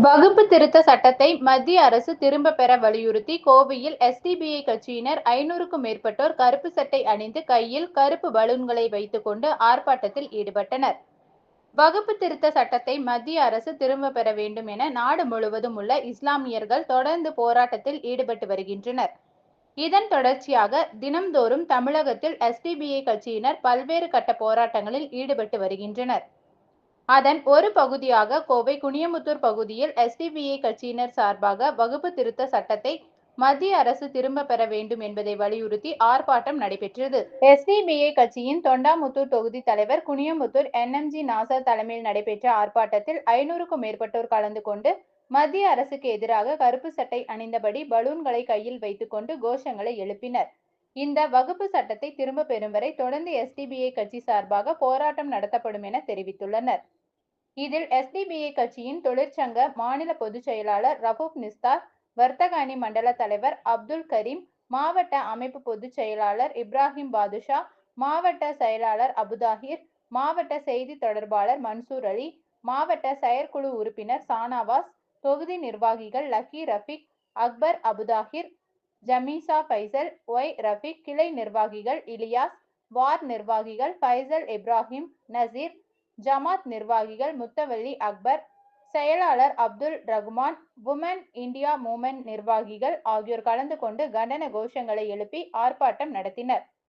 வகுப்பு திருத்த சட்டத்தை மத்திய அரசு திரும்ப பெற வலியுறுத்தி கோவையில் எஸ்டிபிஐ கட்சியினர் 500க்கும் மேற்பட்டோர் கருப்பு சட்டை அணிந்து கையில் கருப்பு பலூன்களை வைத்துக் கொண்டு ஆர்ப்பாட்டத்தில் ஈடுபட்டனர். வகுப்பு திருத்த சட்டத்தை மத்திய அரசு திரும்ப பெற வேண்டும் என நாடு முழுவதும் உள்ள இஸ்லாமியர்கள் தொடர்ந்து போராட்டத்தில் ஈடுபட்டு வருகின்றனர். இதன் தொடர்ச்சியாக தினம்தோறும் தமிழகத்தில் எஸ்டிபிஐ கட்சியினர் பல்வேறு கட்ட போராட்டங்களில் ஈடுபட்டு வருகின்றனர். அதன் ஒரு பகுதியாக கோவை குனியமுத்தூர் பகுதியில் எஸ்டிபிஐ கட்சியினர் சார்பாக வகுப்பு திருத்த சட்டத்தை மத்திய அரசு திரும்ப பெற வேண்டும் என்பதை வலியுறுத்தி ஆர்ப்பாட்டம் நடைபெற்றது. எஸ்டிபிஐ கட்சியின் தொண்டாமுத்தூர் தொகுதி தலைவர் குனியமுத்தூர் என்எம்ஜி நாசர் தலைமையில் நடைபெற்ற ஆர்ப்பாட்டத்தில் 500க்கும் மேற்பட்டோர் கலந்து கொண்டு மத்திய அரசுக்கு எதிராக கருப்பு சட்டை அணிந்தபடி பலூன்களை கையில் வைத்துக் கொண்டு கோஷங்களை எழுப்பினர். இந்த வகுப்பு சட்டத்தை திரும்ப பெறும் வரை தொடர்ந்து எஸ்டிபிஐ கட்சி சார்பாக போராட்டம் நடத்தப்படும் என தெரிவித்துள்ளனர். இதில் எஸ்டிபிஐ கட்சியின் தொழிற்சங்க மாநில பொதுச் செயலாளர் ரவூப் நிஸ்தார், வர்த்தக அணி மண்டல தலைவர் அப்துல் கரீம், மாவட்ட அமைப்பு பொதுச் செயலாளர் இப்ராஹிம் பாதுஷா, மாவட்ட செயலாளர் அபுதாஹிர், மாவட்ட செய்தி தொடர்பாளர் மன்சூர் அலி, மாவட்ட செயற்குழு உறுப்பினர் சானவாஸ், தொகுதி நிர்வாகிகள் லக்கி ரஃபீக், அக்பர் அபுதாஹிர், ஜமீசா பைசல், ஒய் ரஃபீக், கிளை நிர்வாகிகள் இலியாஸ், வார்டு நிர்வாகிகள் பைசல் இப்ராஹிம், நசீர், ஜமாத் நிர்வாகிகள் முத்தவல்லி அக்பர், செயலாளர் Abdul Rahman, woman India movement நிர்வாகிகள் ஆகியோர் கலந்து கொண்டு கண்டன கோஷங்களை எழுப்பி ஆர்ப்பாட்டம் நடத்தினர்.